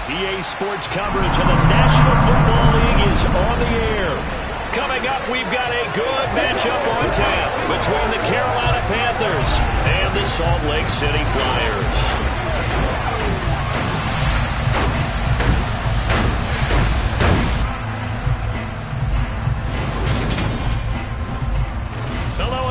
EA Sports coverage of the National Football League is on the air. Coming up, we've got a good matchup on tap between the Carolina Panthers and the Salt Lake City Flyers.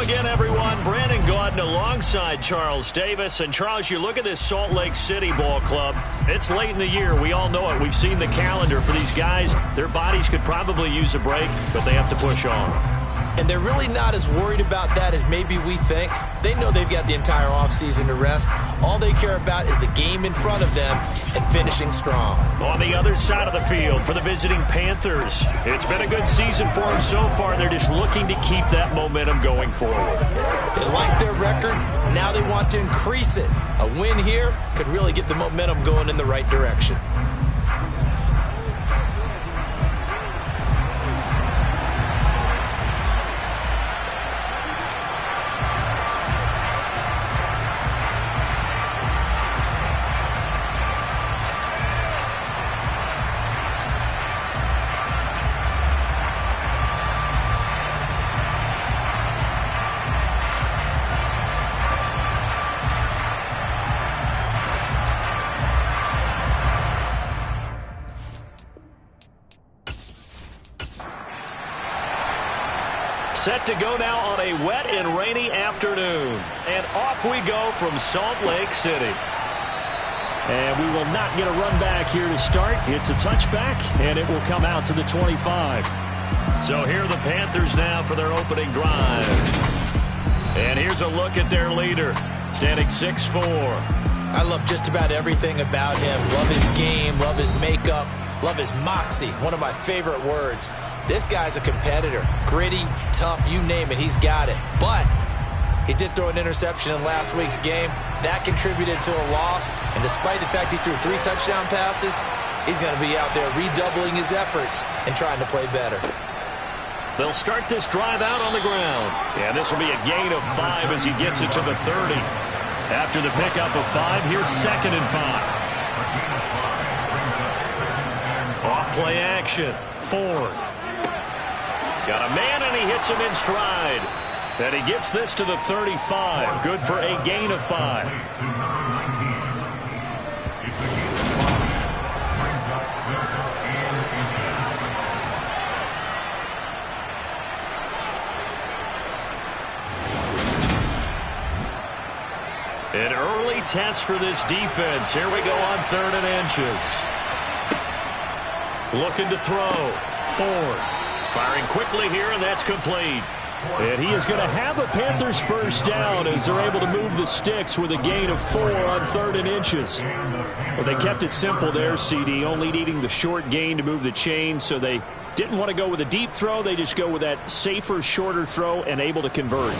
Again, everyone, Brandon Gordon alongside Charles Davis. And Charles, you look at this Salt Lake City ball club. It's late in the year. We all know it. We've seen the calendar for these guys. Their bodies could probably use a break, but they have to push on. And they're really not as worried about that as maybe we think. They know they've got the entire offseason to rest. All they care about is the game in front of them and finishing strong. On the other side of the field for the visiting Panthers, it's been a good season for them so far. They're just looking to keep that momentum going forward. They like their record. Now they want to increase it. A win here could really get the momentum going in the right direction. Set to go now on a wet and rainy afternoon. And off we go from Salt Lake City. And we will not get a run back here to start. It's a touchback, and it will come out to the 25. So here are the Panthers now for their opening drive. And here's a look at their leader, standing 6'4". I love just about everything about him. Love his game, love his makeup, love his moxie, one of my favorite words. This guy's a competitor. Gritty, tough, you name it, he's got it. But he did throw an interception in last week's game. That contributed to a loss. And despite the fact he threw 3 touchdown passes, he's going to be out there redoubling his efforts and trying to play better. They'll start this drive out on the ground. And this will be a gain of 5 as he gets it to the 30. After the pickup of 5, here's 2nd and 5. Off play action. Ford. Got a man, and he hits him in stride. And he gets this to the 35. Good for a gain of 5. An early test for this defense. Here we go on 3rd and inches. Looking to throw. Ford. Firing quickly here, and that's complete. And he is going to have a Panthers first down as they're able to move the sticks with a gain of 4 on 3rd and inches. Well, they kept it simple there, CD, only needing the short gain to move the chain, so they didn't want to go with a deep throw. They just go with that safer, shorter throw and able to convert.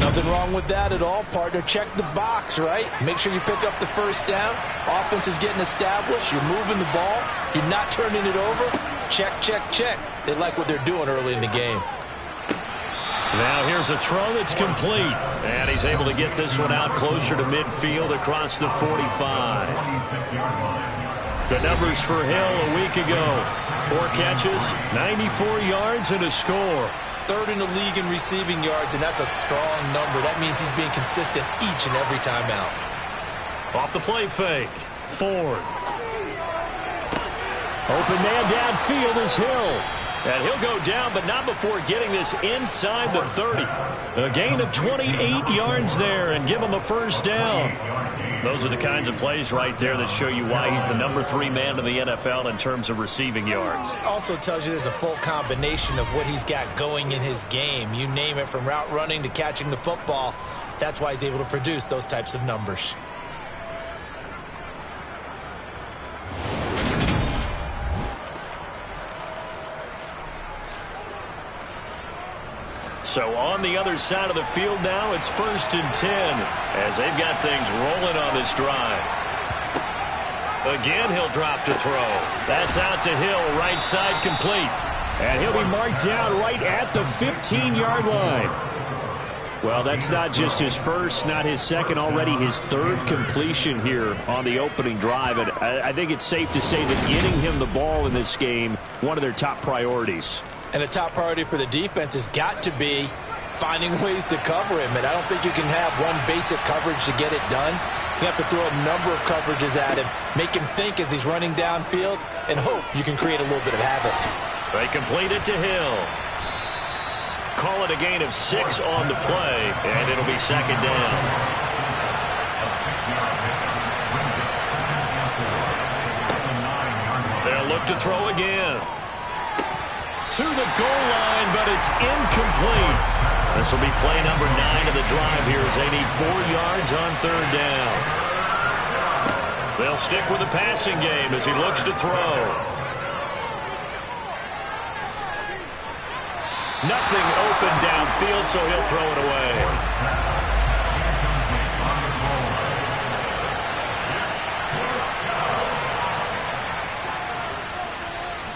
Nothing wrong with that at all, partner. Check the box, right? Make sure you pick up the first down. Offense is getting established. You're moving the ball. You're not turning it over. Check, check, check. They like what they're doing early in the game. Now here's a throw that's complete. And he's able to get this one out closer to midfield across the 45. Good numbers for Hill a week ago. 4 catches, 94 yards, and a score. 3rd in the league in receiving yards, and that's a strong number. That means he's being consistent each and every time out. Off the play fake. Ford. Open man downfield is Hill. And he'll go down, but not before getting this inside the 30. A gain of 28 yards there and give him a first down. Those are the kinds of plays right there that show you why he's the number 3 man in the NFL in terms of receiving yards. Also tells you there's a full combination of what he's got going in his game. You name it, from route running to catching the football. That's why he's able to produce those types of numbers. So on the other side of the field now, it's 1st and 10 as they've got things rolling on this drive. Again, he'll drop to throw. That's out to Hill, right side complete. And he'll be marked down right at the 15-yard line. Well, that's not just his first, not his second, already his third completion here on the opening drive. And I think it's safe to say that getting him the ball in this game, one of their top priorities. And the top priority for the defense has got to be finding ways to cover him. And I don't think you can have one basic coverage to get it done. You have to throw a number of coverages at him, make him think as he's running downfield, and hope you can create a little bit of havoc. They complete it to Hill. Call it a gain of 6 on the play, and it'll be second down. They'll look to throw again. To the goal line, but it's incomplete. This will be play number 9 of the drive here as they need 4 yards on third down. They'll stick with the passing game as he looks to throw. Nothing open downfield, so he'll throw it away.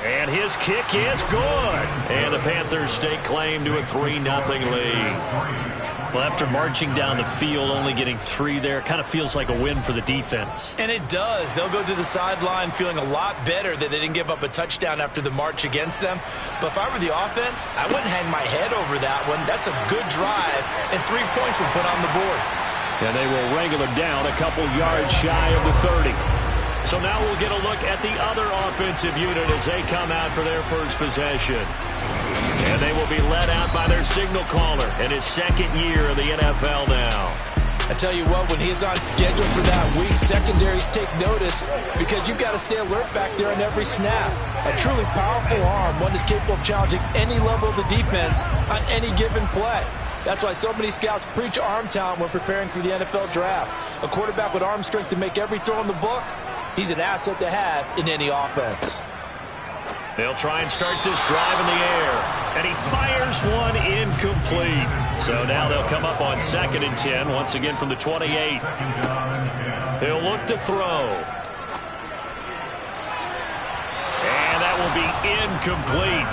And his kick is good. And the Panthers stake claim to a 3-0 lead. Well, after marching down the field, only getting 3 there, kind of feels like a win for the defense. And it does. They'll go to the sideline feeling a lot better that they didn't give up a touchdown after the march against them. But if I were the offense, I wouldn't hang my head over that one. That's a good drive, and 3 points were put on the board. And they will wrangle him down a couple yards shy of the 30. So now we'll get a look at the other offensive unit as they come out for their first possession. And they will be led out by their signal caller in his second year of the NFL now. I tell you what, when he's on schedule for that week, secondaries take notice because you've got to stay alert back there on every snap. A truly powerful arm, one that's capable of challenging any level of the defense on any given play. That's why so many scouts preach arm talent when preparing for the NFL draft. A quarterback with arm strength to make every throw in the book, he's an asset to have in any offense. They'll try and start this drive in the air. And he fires one incomplete. So now they'll come up on 2nd and 10, once again from the 28. He'll look to throw. And that will be incomplete.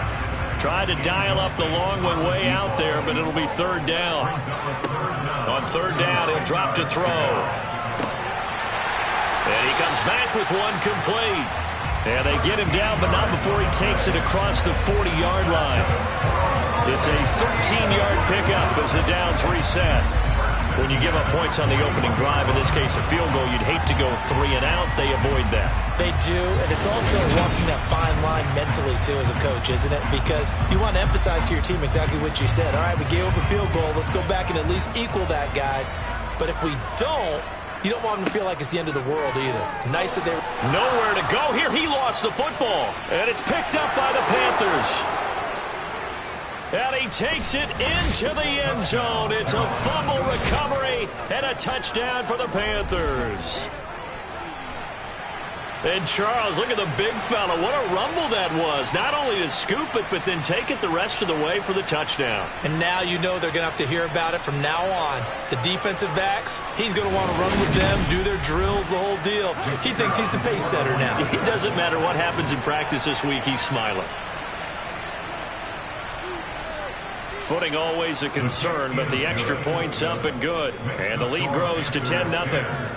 Tried to dial up the long one way out there, but it'll be 3rd down. On 3rd down, he'll drop to throw. And he comes back with one complete. And they get him down, but not before he takes it across the 40-yard line. It's a 13-yard pickup as the downs reset. When you give up points on the opening drive, in this case a field goal, you'd hate to go 3 and out. They avoid that. They do, and it's also walking that fine line mentally, too, as a coach, isn't it? Because you want to emphasize to your team exactly what you said. All right, we gave up a field goal. Let's go back and at least equal that, guys. But if we don't, you don't want them to feel like it's the end of the world either. Nice that they're nowhere to go here. He lost the football, and it's picked up by the Panthers. And he takes it into the end zone. It's a fumble recovery and a touchdown for the Panthers. And Charles, look at the big fella. What a rumble that was. Not only to scoop it, but then take it the rest of the way for the touchdown. And now you know they're going to have to hear about it from now on. The defensive backs, he's going to want to run with them, do their drills, the whole deal. He thinks he's the pace setter now. It doesn't matter what happens in practice this week, he's smiling. Footing always a concern, but the extra point's up and good. And the lead grows to 10-0.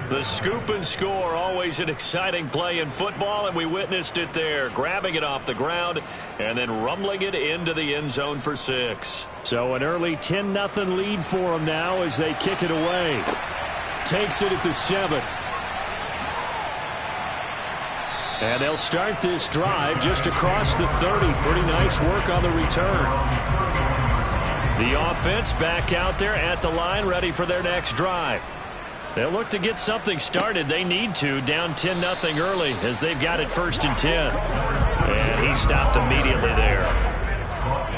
The scoop and score, always an exciting play in football, and we witnessed it there. Grabbing it off the ground and then rumbling it into the end zone for 6. So an early 10-0 lead for them now as they kick it away. Takes it at the 7. And they'll start this drive just across the 30. Pretty nice work on the return. The offense back out there at the line, ready for their next drive. They'll look to get something started. They need to, down 10-0 early as they've got it 1st and 10. And he stopped immediately there.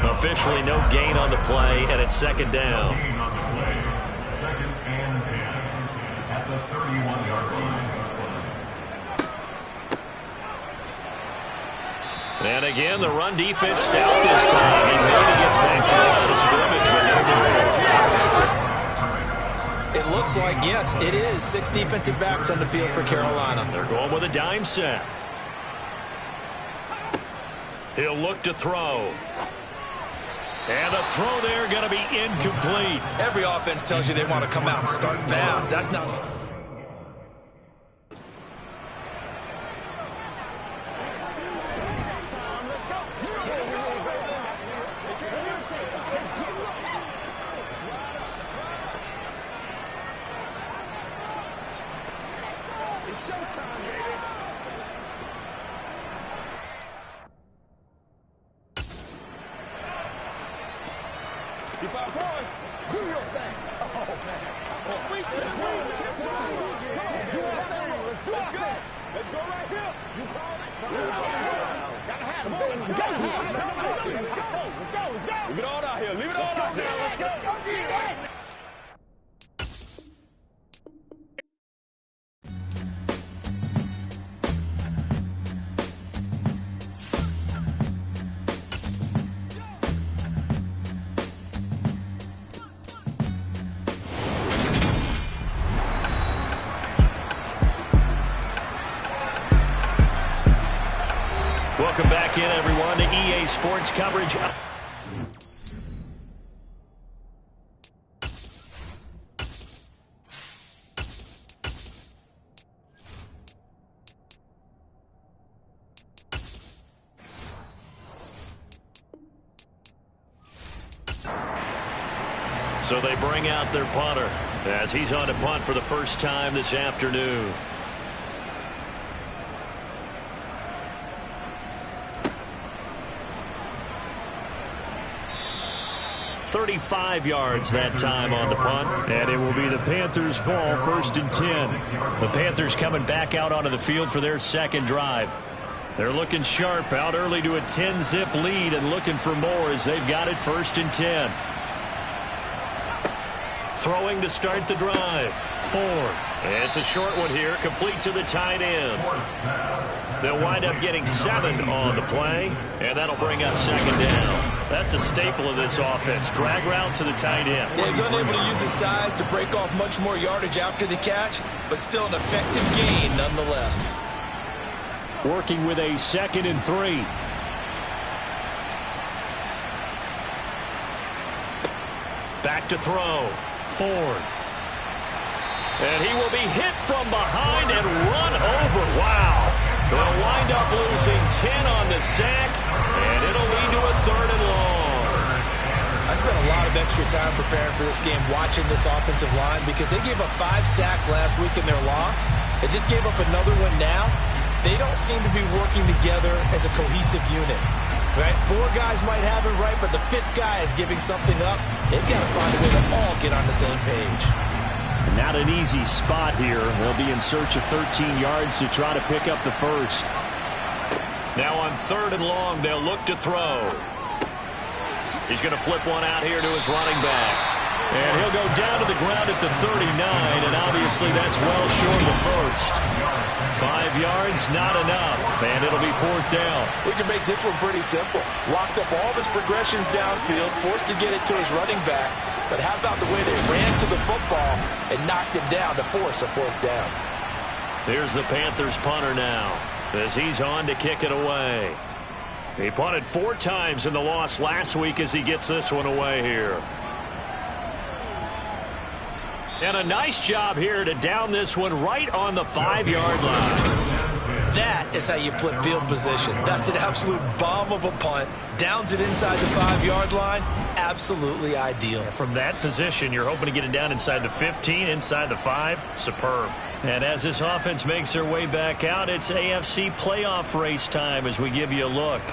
Officially no gain on the play, and it's 2nd down. And again, the run defense stout this time. He maybe gets back to the line of scrimmage, but it looks like, yes, it is 6 defensive backs on the field for Carolina. They're going with a dime set. He'll look to throw. And the throw there going to be incomplete. Every offense tells you they want to come out and start fast. That's not... It's showtime, baby. Keep our boys. Do your thing. Oh, man. Let's do our thing. Let's do our thing. Let's go right here. You call it. Gotta have it, baby. You gotta have it. Let's go. Let's go. Let's go. Leave it all out here. Leave it all out here. Let's go. Welcome back in, everyone, to EA Sports coverage. So they bring out their punter as he's on to punt for the first time this afternoon. 35 yards that time on the punt, and it will be the Panthers' ball, 1st and 10. The Panthers coming back out onto the field for their second drive. They're looking sharp, out early to a 10-zip lead and looking for more as they've got it 1st and 10. Throwing to start the drive. Ford. It's a short one here, complete to the tight end. They'll wind up getting 7 on the play, and that'll bring up 2nd down. That's a staple of this offense. Drag route to the tight end. Yeah, he's unable to use his size to break off much more yardage after the catch, but still an effective gain nonetheless. Working with a 2nd and 3. Back to throw. Ford. And he will be hit from behind and run over. Wow. They'll wind up losing 10 on the sack, and it'll lead to a 3rd and long. I spent a lot of extra time preparing for this game watching this offensive line because they gave up 5 sacks last week in their loss. They just gave up another one now. They don't seem to be working together as a cohesive unit. Right? 4 guys might have it right, but the 5th guy is giving something up. They've got to find a way to all get on the same page. Not an easy spot here. They'll be in search of 13 yards to try to pick up the first. Now on 3rd and long, they'll look to throw. He's going to flip one out here to his running back. And he'll go down to the ground at the 39, and obviously that's well short of the first. 5 yards, not enough, and it'll be 4th down. We can make this one pretty simple. Locked up all of his progressions downfield, forced to get it to his running back. But how about the way they ran to the football and knocked him down to force a 4th down? Here's the Panthers punter now as he's on to kick it away. He punted 4 times in the loss last week as he gets this one away here. And a nice job here to down this one right on the 5-yard line. That is how you flip field position. That's an absolute bomb of a punt. Downs it inside the 5-yard line. Absolutely ideal. From that position, you're hoping to get it down inside the 15, inside the 5. Superb. And as this offense makes their way back out, it's AFC playoff race time as we give you a look.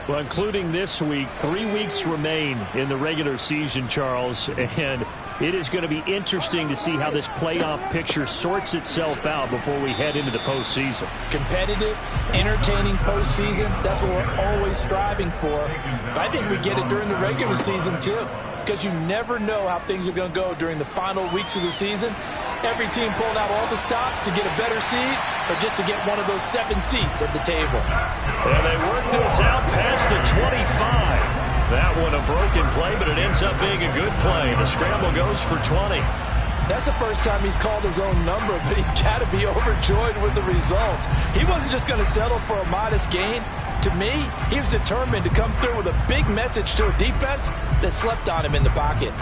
Well, including this week, 3 weeks remain in the regular season, Charles, and it is going to be interesting to see how this playoff picture sorts itself out before we head into the postseason. Competitive, entertaining postseason, that's what we're always striving for. But I think we get it during the regular season, too, because you never know how things are going to go during the final weeks of the season. Every team pulling out all the stops to get a better seed or just to get one of those 7 seats at the table. And they work this out past the 25. That one a broken play, but it ends up being a good play. The scramble goes for 20. That's the first time he's called his own number, but he's got to be overjoyed with the results. He wasn't just going to settle for a modest gain. To me, he was determined to come through with a big message to a defense that slept on him in the pocket.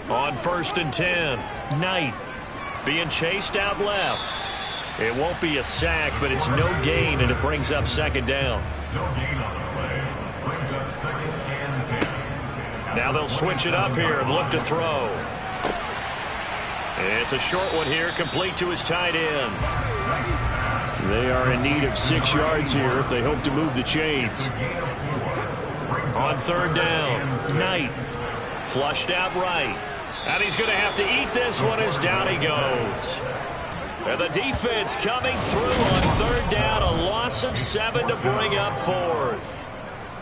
On 1st and 10, Knight being chased out left. It won't be a sack, but it's no gain, and it brings up 2nd down. No gain on the play. Brings up 2nd and 10. Now they'll switch it up here and look to throw. It's a short one here, complete to his tight end. They are in need of 6 yards here if they hope to move the chains. On 3rd down, Knight flushed out right. And he's going to have to eat this one as down he goes. And the defense coming through on 3rd down, a loss of 7 to bring up 4th.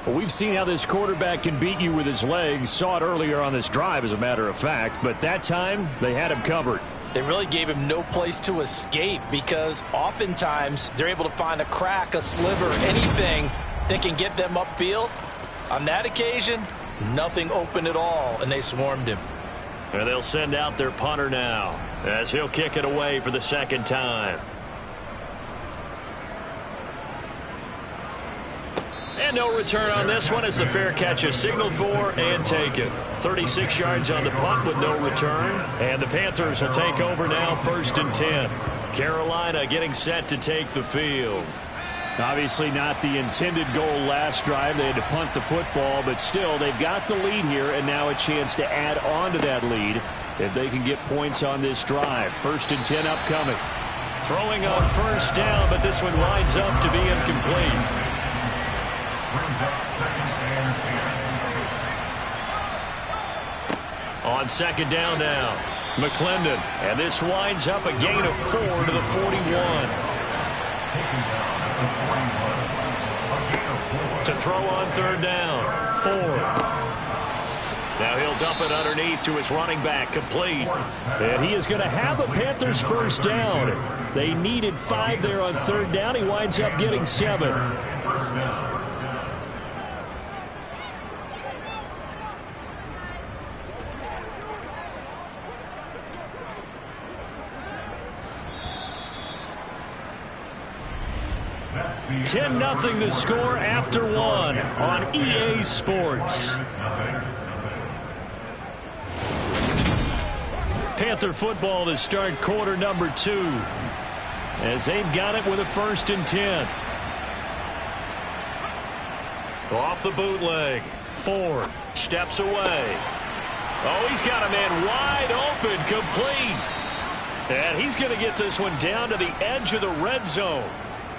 Well, we've seen how this quarterback can beat you with his legs. Saw it earlier on this drive, as a matter of fact. But that time, they had him covered. They really gave him no place to escape because oftentimes they're able to find a crack, a sliver, anything that can get them upfield. On that occasion, nothing open at all, and they swarmed him. And they'll send out their punter now as he'll kick it away for the 2nd time. And no return on this one as the fair catch is signaled for and taken. 36 yards on the punt with no return. And the Panthers will take over now 1st and 10. Carolina getting set to take the field. Obviously not the intended goal last drive. They had to punt the football, but still they've got the lead here, and now a chance to add on to that lead if they can get points on this drive. 1st and 10 upcoming. Throwing on 1st down, but this one winds up to be incomplete. On 2nd down now, McClendon, and this winds up a gain of 4 to the 41. To throw on 3rd down, 4. Now he'll dump it underneath to his running back, complete. And he is going to have a Panthers 1st down. They needed 5 there on 3rd down. He winds up getting 7. It's 10-0 the score after 1 on EA Sports. Panther football to start quarter number 2 as they've got it with a 1st and 10. Off the bootleg. Ford steps away. Oh, he's got a man wide open, complete. And he's going to get this one down to the edge of the red zone.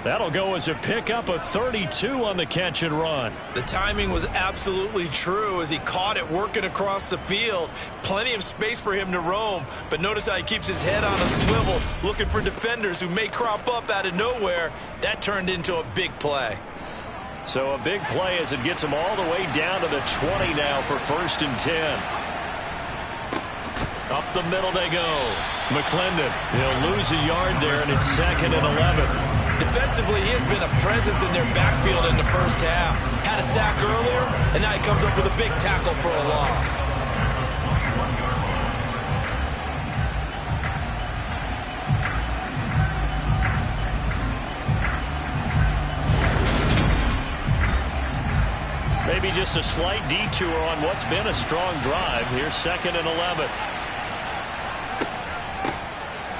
That'll go as a pickup of 32 on the catch and run. The timing was absolutely true as he caught it working across the field. Plenty of space for him to roam, but notice how he keeps his head on a swivel, looking for defenders who may crop up out of nowhere. That turned into a big play. So a big play as it gets him all the way down to the 20 now for 1st and 10. Up the middle they go. McClendon, he'll lose a yard there, and it's 2nd and 11. Defensively, he has been a presence in their backfield in the 1st half. Had a sack earlier, and now he comes up with a big tackle for a loss. Maybe just a slight detour on what's been a strong drive. Here's 2nd and 11.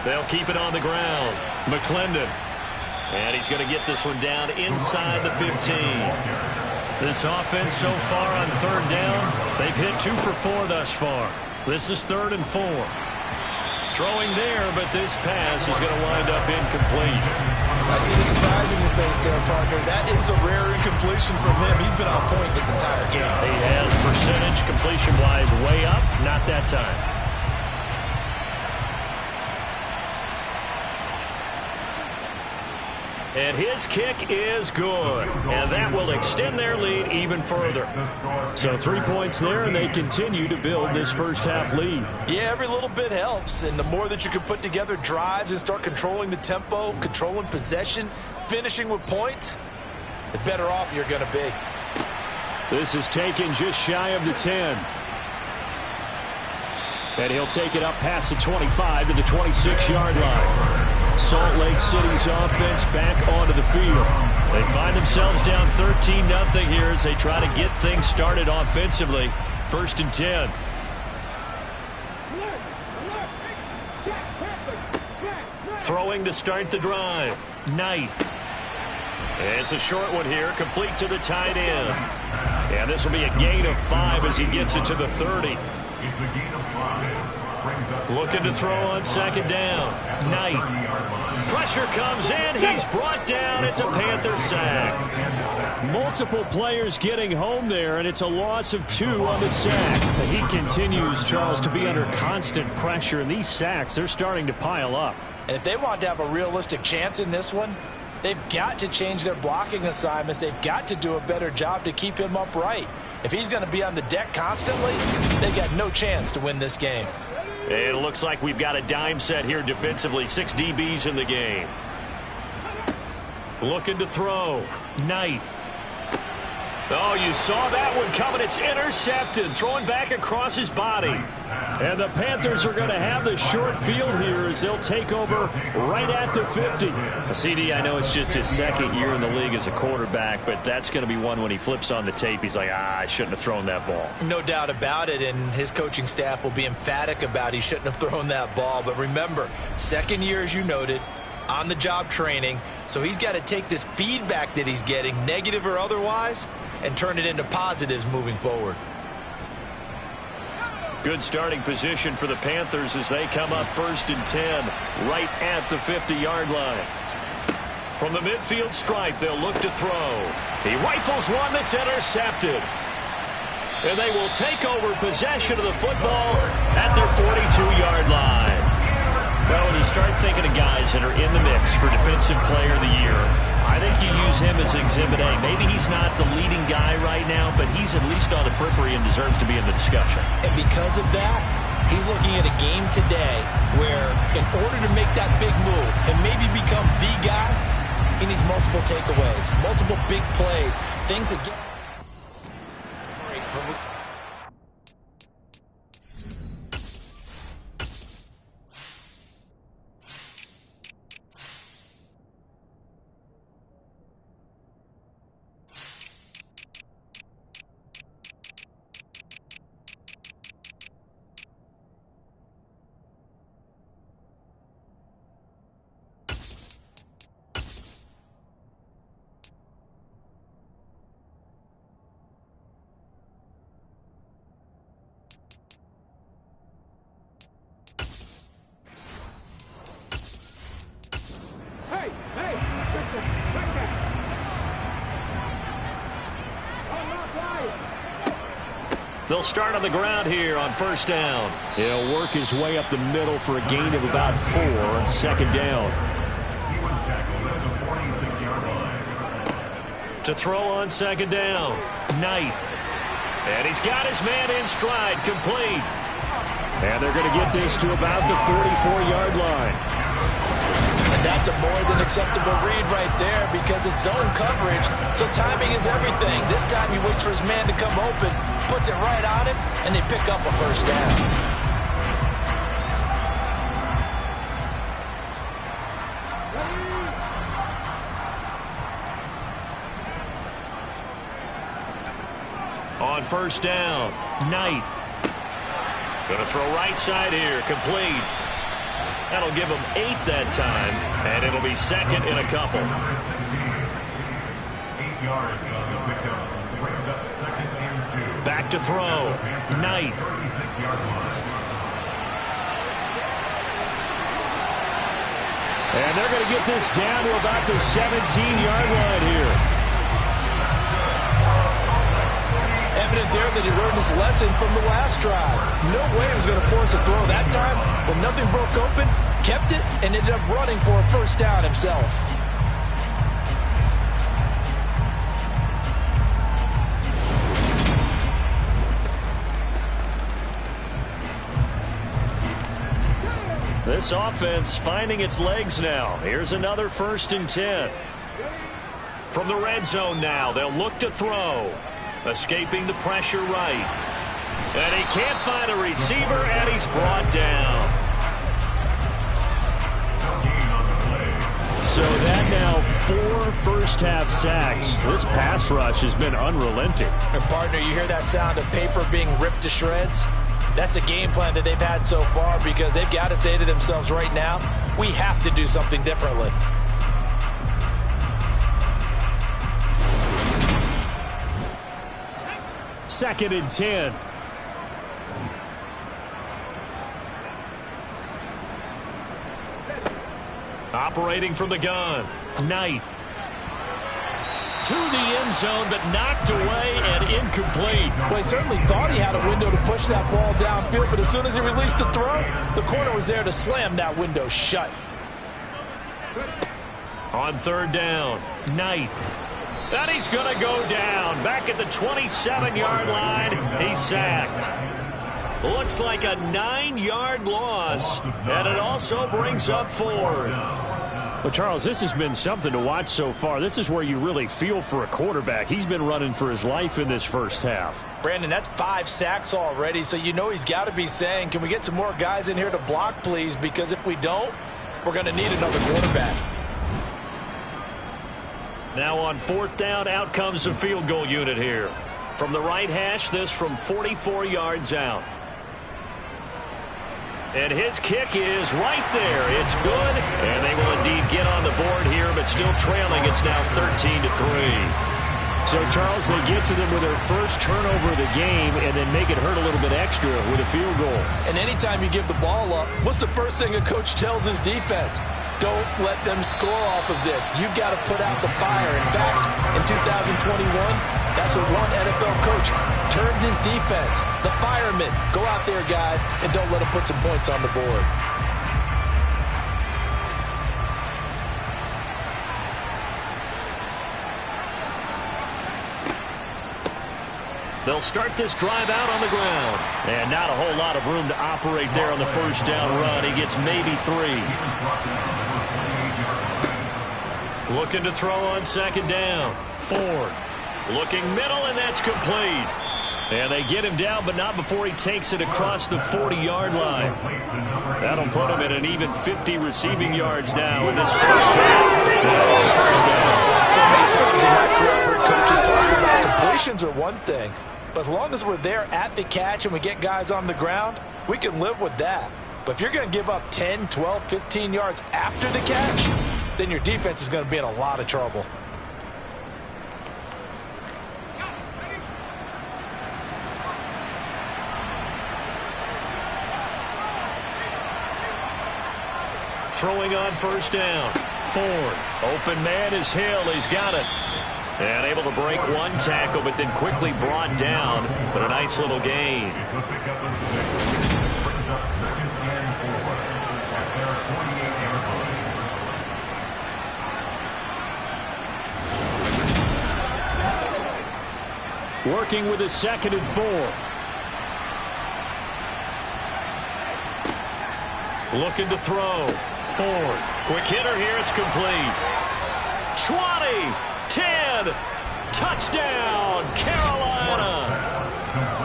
They'll keep it on the ground. McClendon. And he's going to get this one down inside the 15. This offense so far on 3rd down, they've hit 2 for 4 thus far. This is 3rd and 4. Throwing there, but this pass is going to wind up incomplete. I see the surprise in your face there, partner. That is a rare incompletion from him. He's been on point this entire game. He has percentage completion-wise way up, not that time. And his kick is good. And that will extend their lead even further. So 3 points there, and they continue to build this 1st half lead. Yeah, every little bit helps. And the more that you can put together drives and start controlling the tempo, controlling possession, finishing with points, the better off you're going to be. This is taken just shy of the 10. And he'll take it up past the 25 to the 26-yard line. Salt Lake City's offense back onto the field. They find themselves down 13-0 here as they try to get things started offensively. 1st and 10. Throwing to start the drive. Knight. It's a short one here, complete to the tight end. And this will be a gain of 5 as he gets it to the 30. It's a gain of 5. Looking to throw on 2nd down. Knight. Pressure comes in. He's brought down. It's a Panther sack. Multiple players getting home there, and it's a loss of 2 on the sack. He continues, Charles, to be under constant pressure, and these sacks, they're starting to pile up. And if they want to have a realistic chance in this one, they've got to change their blocking assignments. They've got to do a better job to keep him upright. If he's going to be on the deck constantly, they've got no chance to win this game. And it looks like we've got a dime set here defensively. 6 DBs in the game. Looking to throw. Knight. Oh, you saw that one coming. It's intercepted. Throwing back across his body. And the Panthers are going to have the short field here as they'll take over right at the 50. CD, I know it's just his 2nd year in the league as a quarterback, but that's going to be one when he flips on the tape. He's like, I shouldn't have thrown that ball. No doubt about it, and his coaching staff will be emphatic about he shouldn't have thrown that ball. But remember, 2nd year, as you noted, on-the-job training, so he's got to take this feedback that he's getting, negative or otherwise, and turn it into positives moving forward. Good starting position for the Panthers as they come up 1st and 10 right at the 50-yard line. From the midfield stripe, they'll look to throw. He rifles one that's intercepted. And they will take over possession of the football at their 42-yard line. Well, when you start thinking of guys that are in the mix for Defensive Player of the Year, I think you use him as Exhibit A. Maybe he's not the leading guy right now, but he's at least on the periphery and deserves to be in the discussion. And because of that, he's looking at a game today where in order to make that big move and maybe become the guy, he needs multiple takeaways, multiple big plays, things that get great from. They'll start on the ground here on 1st down. He'll work his way up the middle for a gain of about 4 on 2nd down. He was tackled at the 46-yard line. To throw on 2nd down. Knight. And he's got his man in stride, complete. And they're going to get this to about the 44-yard line. And that's a more than acceptable read right there because it's zone coverage, so timing is everything. This time he waits for his man to come open, puts it right on him, and they pick up a 1st down. On 1st down, Knight. Going to throw right side here, complete. That'll give him 8 that time, and it'll be 2nd and a couple. 8 yards on the pickup. Brings up 2nd and 2. Back to throw. Knight. 36-yard line. And they're going to get this down to about the 17-yard line here. Evident there that he learned his lesson from the last drive. No way he was going to force a throw that time. When nothing broke open, kept it, and ended up running for a 1st down himself. This offense finding its legs now. Here's another 1st and 10. From the red zone now, they'll look to throw. Escaping the pressure right. And he can't find a receiver, and he's brought down. So that now 4 first-half sacks. This pass rush has been unrelenting. And partner, you hear that sound of paper being ripped to shreds? That's the game plan that they've had so far, because they've got to say to themselves right now, we have to do something differently. Second and 10. Operating from the gun. Knight. To the end zone, but knocked away and incomplete. Well, he certainly thought he had a window to push that ball downfield, but as soon as he released the throw, the corner was there to slam that window shut. On third down, Knight. And he's going to go down. Back at the 27-yard line, he's sacked. Looks like a 9-yard loss, and it also brings up 4th. Well, Charles, this has been something to watch so far. This is where you really feel for a quarterback. He's been running for his life in this first half. Brandon, that's 5 sacks already, so you know he's got to be saying, can we get some more guys in here to block, please? Because if we don't, we're going to need another quarterback. Now on 4th down, out comes the field goal unit here. From the right hash, this from 44 yards out. And his kick is right there. It's good, and they will indeed get on the board here, but still trailing. It's now 13-3. So, Charles, they get to them with their first turnover of the game and then make it hurt a little bit extra with a field goal. And anytime you give the ball up, what's the first thing a coach tells his defense? Don't let them score off of this. You've got to put out the fire. In fact, in 2021, that's what one NFL coach turned his defense. The firemen. Go out there, guys, and don't let them put some points on the board. They'll start this drive out on the ground. And not a whole lot of room to operate there on the first down run. He gets maybe 3. Looking to throw on second down. Ford. Looking middle, and that's complete. And they get him down, but not before he takes it across the 40-yard line. That'll put him at an even 50 receiving yards now in this first half. It's a first down. So many times in my career, I've heard coaches talk about completions are one thing, but as long as we're there at the catch and we get guys on the ground, we can live with that. But if you're going to give up 10, 12, 15 yards after the catch, then your defense is going to be in a lot of trouble. Throwing on first down. Ford. Open man is Hill. He's got it. And able to break one tackle, but then quickly brought down. But a nice little gain. Working with a 2nd and 4. Looking to throw. Ford. Quick hitter here. It's complete. 20. 10. Touchdown, Carolina.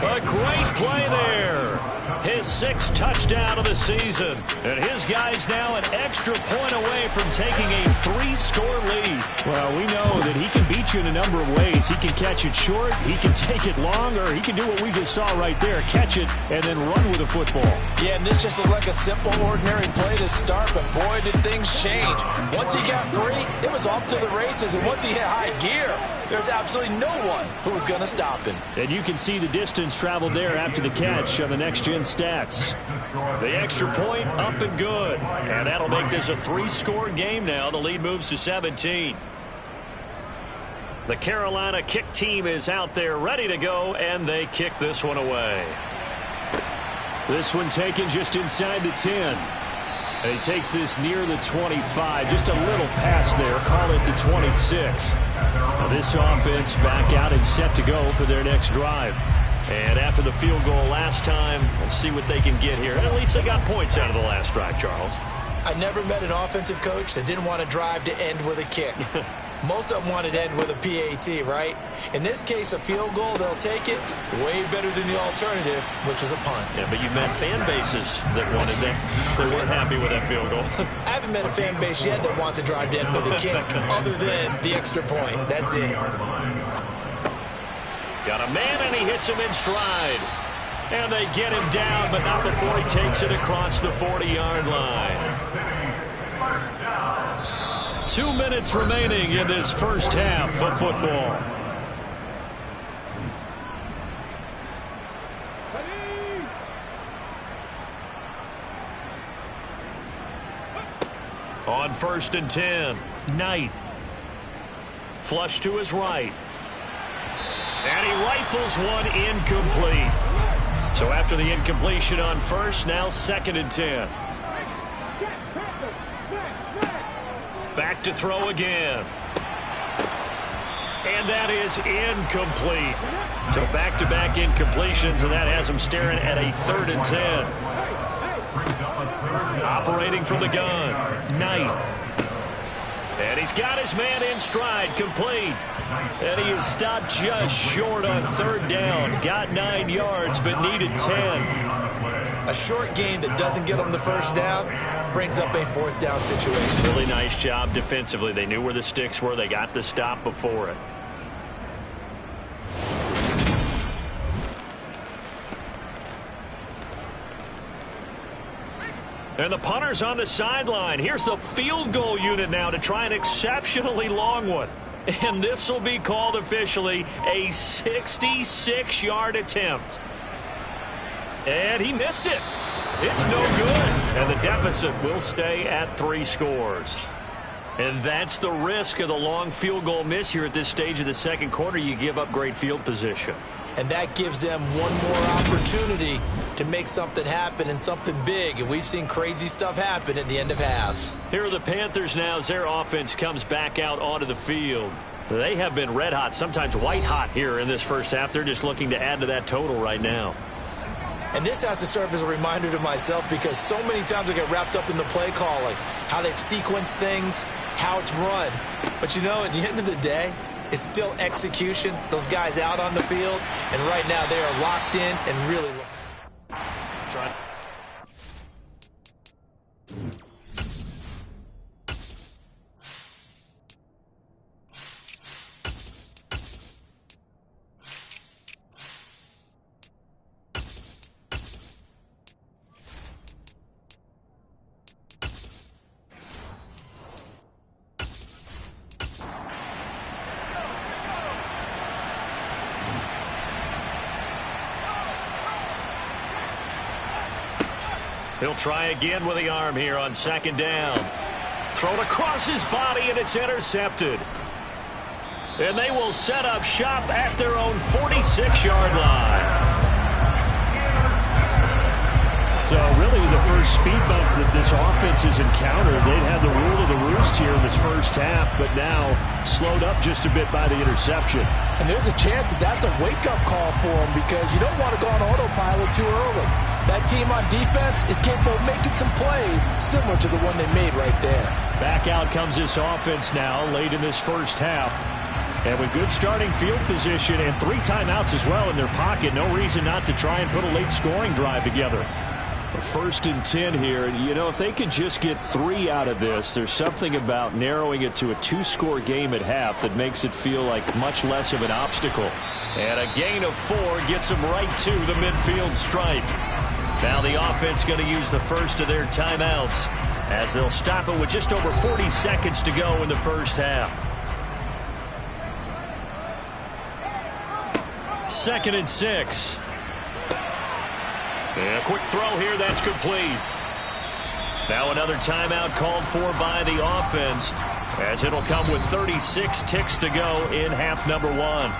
A great play there. His 6th touchdown of the season. And his guy's now an extra point away from taking a 3-score lead. Well, we know that he can beat you in a number of ways. He can catch it short, he can take it long, or he can do what we just saw right there, catch it and then run with the football. Yeah, and this just looked like a simple, ordinary play to start, but boy, did things change. Once he got free, it was off to the races, and once he hit high gear, there's absolutely no one who was going to stop him. And you can see the distance traveled there after the catch on the next-gen stats. The extra point up and good. And that'll make this a 3-score game now. The lead moves to 17. The Carolina kick team is out there ready to go, and they kick this one away. This one taken just inside the 10. And he takes this near the 25. Just a little pass there. Call it the 26. Now this offense back out and set to go for their next drive. And after the field goal last time, we'll see what they can get here. And at least they got points out of the last drive, Charles. I never met an offensive coach that didn't want to drive to end with a kick. Most of them want it to end with a PAT, right? In this case, a field goal, they'll take it way better than the alternative, which is a punt. Yeah, but you met fan bases that wanted that. They weren't happy with that field goal. I haven't met a fan base yet that wants to drive to end with a kick other than the extra point. That's it. Got a man, and he hits him in stride. And they get him down, but not before he takes it across the 40-yard line. 2 minutes remaining in this first half of football. On 1st and 10, Knight. Flush to his right. And he rifles one incomplete. So after the incompletion on 1st, now 2nd and 10. Back to throw again. And that is incomplete. So back-to-back incompletions, and that has him staring at a 3rd and 10. Operating from the gun, Knight. And he's got his man in stride, complete. And he is stopped just short on 3rd down. Got 9 yards, but needed 10. A short gain that doesn't get him the 1st down brings up a 4th down situation. Really nice job defensively. They knew where the sticks were. They got the stop before it. And the punter's on the sideline. Here's the field goal unit now to try an exceptionally long one. And this will be called officially a 66-yard attempt. And he missed it. It's no good. And the deficit will stay at 3 scores. And that's the risk of the long field goal miss here at this stage of the 2nd quarter. You give up great field position. And that gives them one more opportunity to make something happen and something big. And we've seen crazy stuff happen at the end of halves. Here are the Panthers now as their offense comes back out onto the field. They have been red hot, sometimes white hot here in this first half. They're just looking to add to that total right now. And this has to serve as a reminder to myself because so many times I get wrapped up in the play calling, how they've sequenced things, how it's run. But, you know, at the end of the day, it's still execution. Those guys out on the field, and right now they are locked in and really trying. He'll try again with the arm here on 2nd down. Thrown across his body, and it's intercepted. And they will set up shop at their own 46-yard line. So really the first speed bump that this offense has encountered, they'd had the rule of the roost here in this first half, but now slowed up just a bit by the interception. And there's a chance that that's a wake-up call for them because you don't want to go on autopilot too early. That team on defense is capable of making some plays similar to the one they made right there. Back out comes this offense now late in this first half. And with good starting field position and 3 timeouts as well in their pocket, no reason not to try and put a late scoring drive together. 1st and 10 here. You know, if they could just get 3 out of this, there's something about narrowing it to a 2-score game at half that makes it feel like much less of an obstacle. And a gain of 4 gets them right to the midfield stripe. Now the offense going to use the first of their timeouts as they'll stop it with just over 40 seconds to go in the first half. 2nd and 6. And a quick throw here, that's complete. Now another timeout called for by the offense as it'll come with 36 ticks to go in half number 1.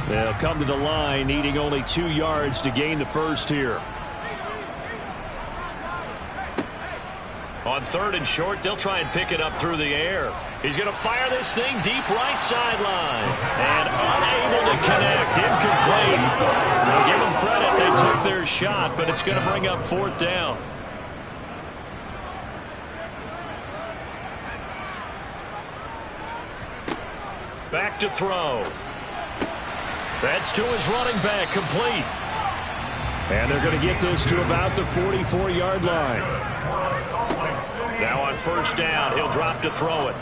They'll come to the line needing only 2 yards to gain the first here. On 3rd and short, they'll try and pick it up through the air. He's going to fire this thing deep right sideline. And unable to connect. Incomplete. We'll give them credit. They took their shot, but it's going to bring up 4th down. Back to throw. That's to his running back, complete. And they're going to get this to about the 44-yard line. Now on first down, he'll drop to throw it.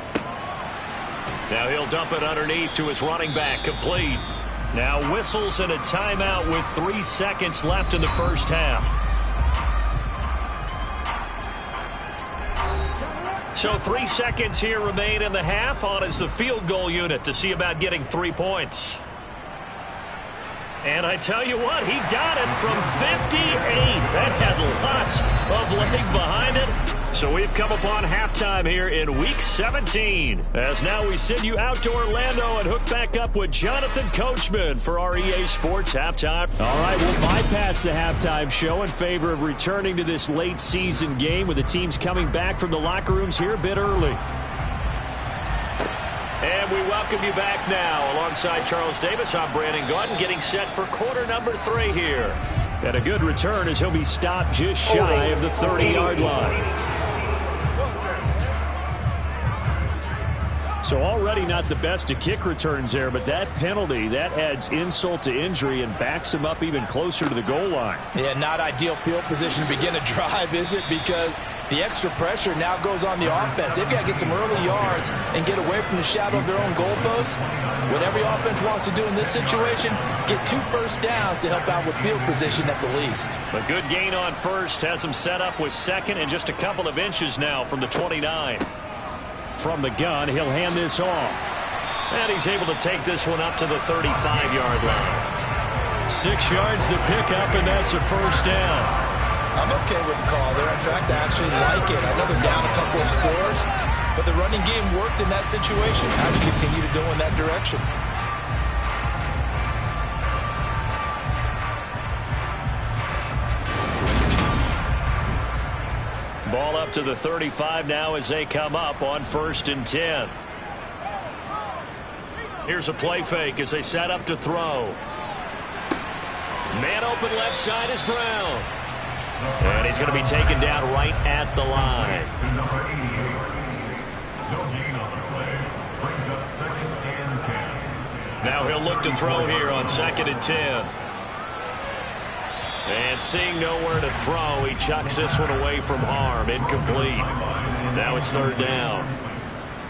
Now he'll dump it underneath to his running back, complete. Now whistles and a timeout with 3 seconds left in the first half. So 3 seconds here remain in the half. On is the field goal unit to see about getting 3 points. And I tell you what, he got it from 58. That had lots of leg behind it. So we've come upon halftime here in Week 17. As now we send you out to Orlando and hook back up with Jonathan Coachman for our EA Sports Halftime. All right, we'll bypass the halftime show in favor of returning to this late season game with the teams coming back from the locker rooms here a bit early. And we welcome you back now. Alongside Charles Davis, I'm Brandon Gaudin, getting set for quarter number 3 here. And a good return as he'll be stopped just shy of the 30-yard line. So already not the best of kick returns there, but that penalty, that adds insult to injury and backs him up even closer to the goal line. Yeah, not ideal field position to begin a drive, is it? Because the extra pressure now goes on the offense. They've got to get some early yards and get away from the shadow of their own goalposts. What every offense wants to do in this situation, get 2 first downs to help out with field position at the least. A good gain on first has him set up with second and just a couple of inches now from the 29. From the gun, he'll hand this off. And he's able to take this one up to the 35-yard line. 6 yards to pick up, and that's a first down. I'm okay with the call there. In fact, I actually like it. I know they're down a couple of scores, but the running game worked in that situation. How do you continue to go in that direction? Ball up to the 35 now as they come up on 1st and 10. Here's a play fake as they set up to throw. Man open left side is Brown. And he's going to be taken down right at the line. Number 88. No gain on the play. Brings up 2nd and 10. Now he'll look to throw here on 2nd and 10. And seeing nowhere to throw, he chucks this one away from harm. Incomplete. Now it's 3rd down.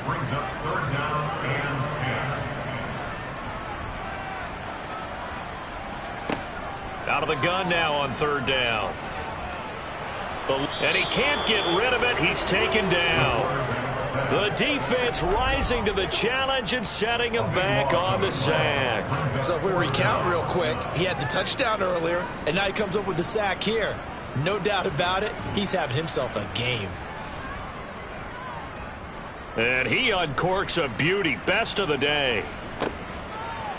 Brings up 3rd down and 10. Out of the gun now on 3rd down. And he can't get rid of it. He's taken down. The defense rising to the challenge and setting him back on the sack. So if we recount real quick, he had the touchdown earlier, and now he comes up with the sack here. No doubt about it, he's having himself a game. And he uncorks a beauty. Best of the day.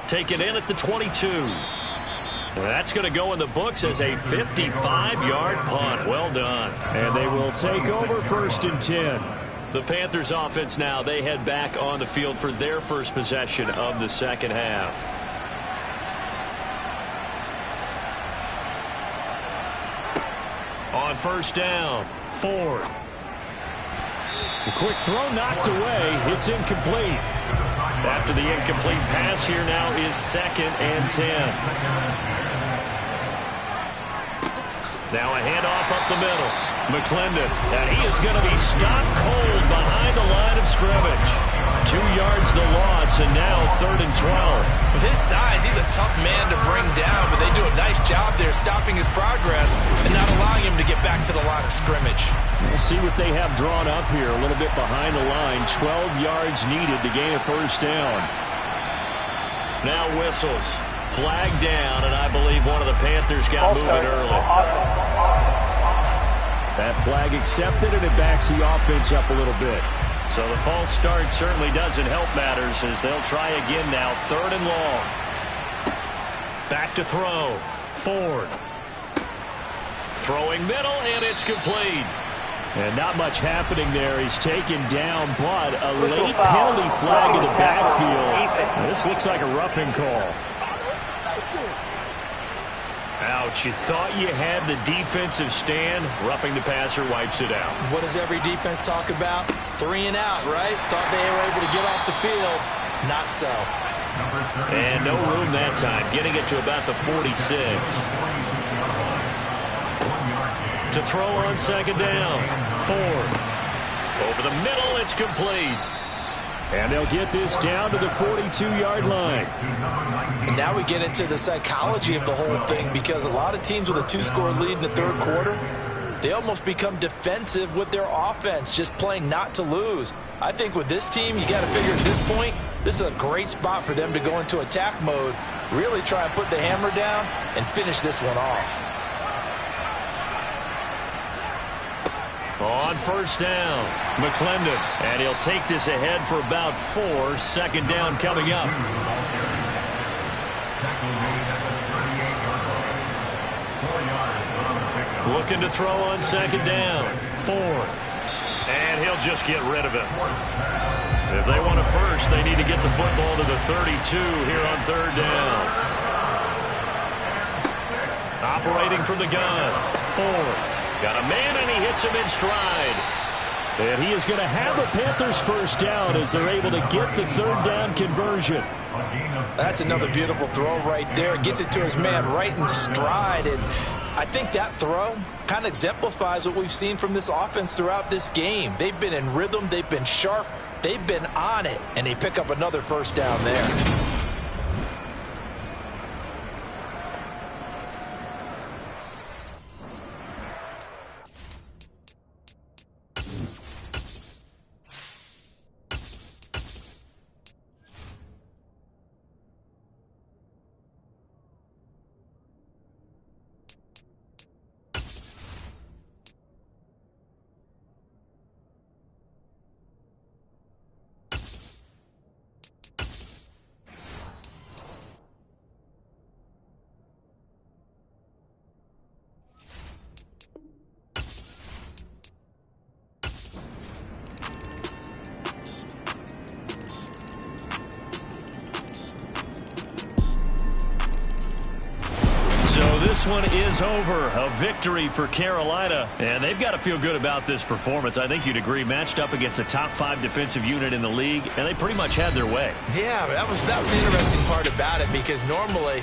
Taken in at the 22. That's going to go in the books as a 55-yard punt. Well done. And they will take over 1st and 10. The Panthers offense now, they head back on the field for their first possession of the second half. On 1st down, Ford. The quick throw knocked away. It's incomplete. After the incomplete pass, here now is 2nd and 10. Now a handoff up the middle. McClendon, and he is going to be stopped cold behind the line of scrimmage. 2 yards the loss, and now 3rd and 12. With his size, he's a tough man to bring down, but they do a nice job there stopping his progress and not allowing him to get back to the line of scrimmage. We'll see what they have drawn up here. A little bit behind the line. 12 yards needed to gain a 1st down. Now whistles. Flag down, and I believe one of the Panthers got moving early. That flag accepted, and it backs the offense up a little bit. So the false start certainly doesn't help matters as they'll try again now. 3rd and long. Back to throw. Ford. Throwing middle, and it's complete. And not much happening there. He's taken down, but a late penalty flag in the backfield. This looks like a roughing call. Ouch, you thought you had the defensive stand. Roughing the passer wipes it out. What does every defense talk about? 3 and out, right? Thought they were able to get off the field. Not so. And no room that time, getting it to about the 46. To throw on second down. Ford. Over the middle, it's complete. And they'll get this down to the 42-yard line. And now we get into the psychology of the whole thing, because a lot of teams with a 2-score lead in the third quarter, they almost become defensive with their offense, just playing not to lose. I think with this team, you got to figure at this point, this is a great spot for them to go into attack mode, really try and put the hammer down and finish this one off. On first down, McClendon, and he'll take this ahead for about 4. Second down coming up. Looking to throw on second down. Ford. And he'll just get rid of it. If they want it first, they need to get the football to the 32 here on third down. Operating from the gun. Ford. Got a man, and he hits him in stride. And he is going to have a Panthers first down as they're able to get the third down conversion. That's another beautiful throw right there. Gets it to his man right in stride. And I think that throw kind of exemplifies what we've seen from this offense throughout this game. They've been in rhythm. They've been sharp. They've been on it. And they pick up another first down there. This one is over. A victory for Carolina. And they've got to feel good about this performance. I think you'd agree. Matched up against a top 5 defensive unit in the league, and they pretty much had their way. Yeah, that was the interesting part about it, because normally